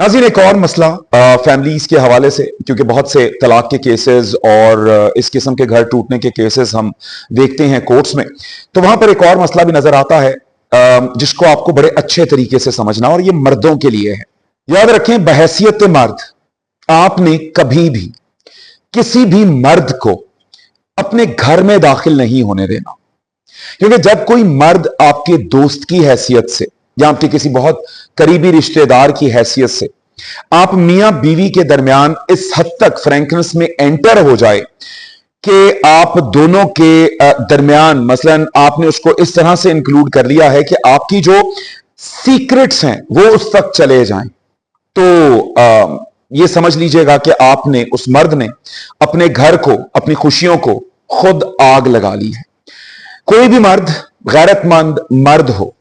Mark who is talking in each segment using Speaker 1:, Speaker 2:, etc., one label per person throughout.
Speaker 1: नाज़रीन, एक और मसला फैमिलीज के हवाले से, क्योंकि बहुत से तलाक के केसेस और इस किस्म के घर टूटने के केसेस हम देखते हैं कोर्ट्स में, तो वहां पर एक और मसला भी नजर आता है जिसको आपको बड़े अच्छे तरीके से समझना, और ये मर्दों के लिए है। याद रखें, बहैसियत मर्द आपने कभी भी किसी भी मर्द को अपने घर में दाखिल नहीं होने देना, क्योंकि जब कोई मर्द आपके दोस्त की हैसियत से या आपके किसी बहुत करीबी रिश्तेदार की हैसियत से आप मियां बीवी के दरमियान इस हद तक फ्रैंकनेस में एंटर हो जाए कि आप दोनों के दरमियान मसलन आपने उसको इस तरह से इंक्लूड कर लिया है कि आपकी जो सीक्रेट्स हैं वो उस तक चले जाएं, तो ये समझ लीजिएगा कि आपने, उस मर्द ने अपने घर को, अपनी खुशियों को खुद आग लगा ली है। कोई भी मर्द, गैरतमंद मर्द हो,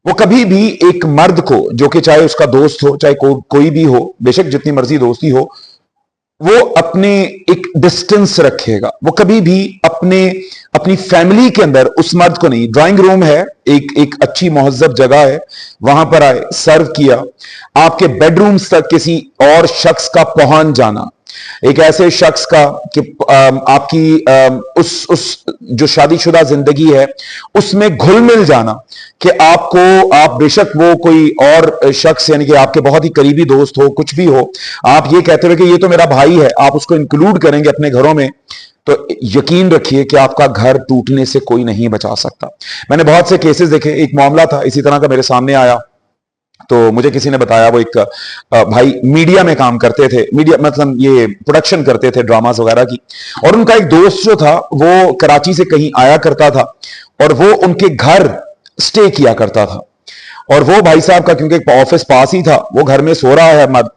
Speaker 1: वो कभी भी एक मर्द को, जो कि चाहे उसका दोस्त हो, चाहे कोई भी हो, बेशक जितनी मर्जी दोस्ती हो, वो अपने एक डिस्टेंस रखेगा। वो कभी भी अपनी फैमिली के अंदर उस मर्द को नहीं, ड्राइंग रूम है, एक अच्छी महज़्ज़ब जगह है, वहां पर आए, सर्व किया, आपके बेडरूम्स तक किसी और शख्स का पहुंच जाना, एक ऐसे शख्स का कि आपकी उस जो शादीशुदा जिंदगी है उसमें घुल मिल जाना, कि आप बेशक वो कोई और शख्स यानी कि आपके बहुत ही करीबी दोस्त हो, कुछ भी हो, आप ये कहते हुए कि ये तो मेरा भाई है, आप उसको इंक्लूड करेंगे अपने घरों में, तो यकीन रखिए कि आपका घर टूटने से कोई नहीं बचा सकता। मैंने बहुत से केसेस देखे। एक मामला था इसी तरह का मेरे सामने आया, तो मुझे किसी ने बताया, वो एक भाई मीडिया में काम करते थे, मीडिया मतलब ये प्रोडक्शन करते थे ड्रामास वगैरह की, और उनका एक दोस्त जो था वो कराची से कहीं आया करता था और वो उनके घर स्टे किया करता था, और वो भाई साहब का क्योंकि ऑफिस पास ही था, वो घर में सो रहा है मर्द,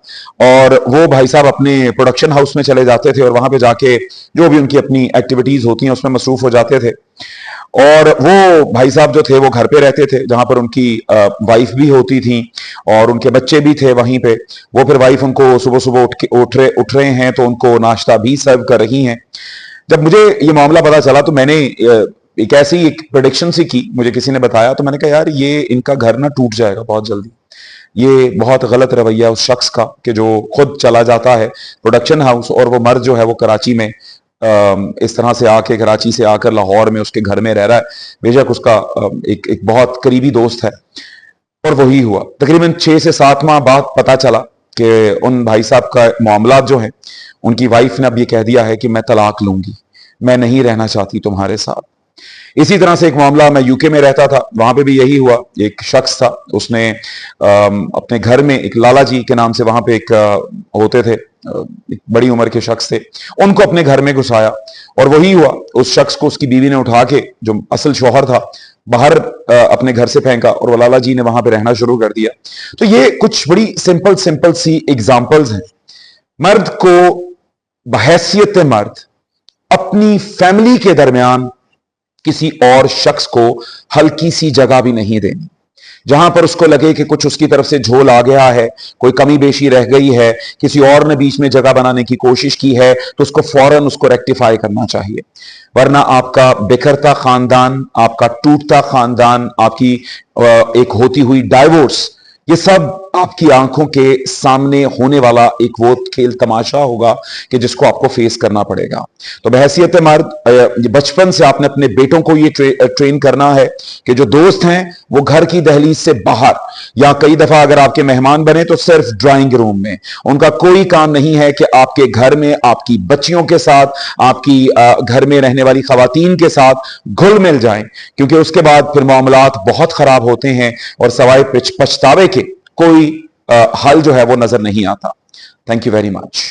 Speaker 1: और वो भाई साहब अपने प्रोडक्शन हाउस में चले जाते थे और वहां पे जाके जो भी उनकी अपनी एक्टिविटीज होती हैं उसमें मसरूफ हो जाते थे। और वो भाई साहब जो थे वो घर पे रहते थे, जहां पर उनकी वाइफ भी होती थी और उनके बच्चे भी थे वहीं पे। वो फिर वाइफ उनको सुबह सुबह उठ रहे हैं तो उनको नाश्ता भी सर्व कर रही हैं। जब मुझे ये मामला पता चला तो मैंने एक ऐसी एक प्रेडिक्शन सी की, मुझे किसी ने बताया, तो मैंने कहा यार ये इनका घर ना टूट जाएगा बहुत जल्दी। ये बहुत गलत रवैया उस शख्स का कि जो खुद चला जाता है प्रोडक्शन हाउस, और वो मर्द जो है वो कराची में इस तरह से आके, कराची से आकर लाहौर में उसके घर में रह रहा है, बेशक उसका एक बहुत करीबी दोस्त है। और वही हुआ, तकरीबन 6 से 7 माह बाद पता चला कि उन भाई साहब का मामला जो है, उनकी वाइफ ने अब ये कह दिया है कि मैं तलाक लूंगी, मैं नहीं रहना चाहती तुम्हारे साथ। इसी तरह से एक मामला, मैं यूके में रहता था, वहां पे भी यही हुआ। एक शख्स था, उसने अपने घर में, एक लाला जी के नाम से वहां पे एक होते थे, एक बड़ी उम्र के शख्स थे, उनको अपने घर में घुसाया, और वही हुआ, उस शख्स को उसकी बीवी ने उठा के, जो असल शौहर था, बाहर अपने घर से फेंका, और वो लाला जी ने वहां पे रहना शुरू कर दिया। तो ये कुछ बड़ी सिंपल सी एग्जाम्पल्स हैं। मर्द को, बहैसियत मर्द, अपनी फैमिली के दरमियान किसी और शख्स को हल्की सी जगह भी नहीं देनी। जहां पर उसको लगे कि कुछ उसकी तरफ से झोल आ गया है, कोई कमी बेशी रह गई है, किसी और ने बीच में जगह बनाने की कोशिश की है, तो उसको फौरन उसको रेक्टिफाई करना चाहिए। वरना आपका बिखरता खानदान, आपका टूटता खानदान, आपकी एक होती हुई डाइवोर्स, ये सब आपकी आंखों के सामने होने वाला एक वो खेल तमाशा होगा कि जिसको आपको फेस करना पड़ेगा। तो बहैसियत मर्द, बचपन से आपने अपने बेटों को ये ट्रेन करना है कि जो दोस्त हैं वो घर की दहलीज से बाहर, या कई दफा अगर आपके मेहमान बने तो सिर्फ ड्राइंग रूम में, उनका कोई काम नहीं है कि आपके घर में आपकी बच्चियों के साथ, आपकी घर में रहने वाली खवातीन के साथ घुल मिल जाएं, क्योंकि उसके बाद फिर मामलात बहुत खराब होते हैं और सवाए पछतावे के कोई हल जो है वो नजर नहीं आता। Thank you very much.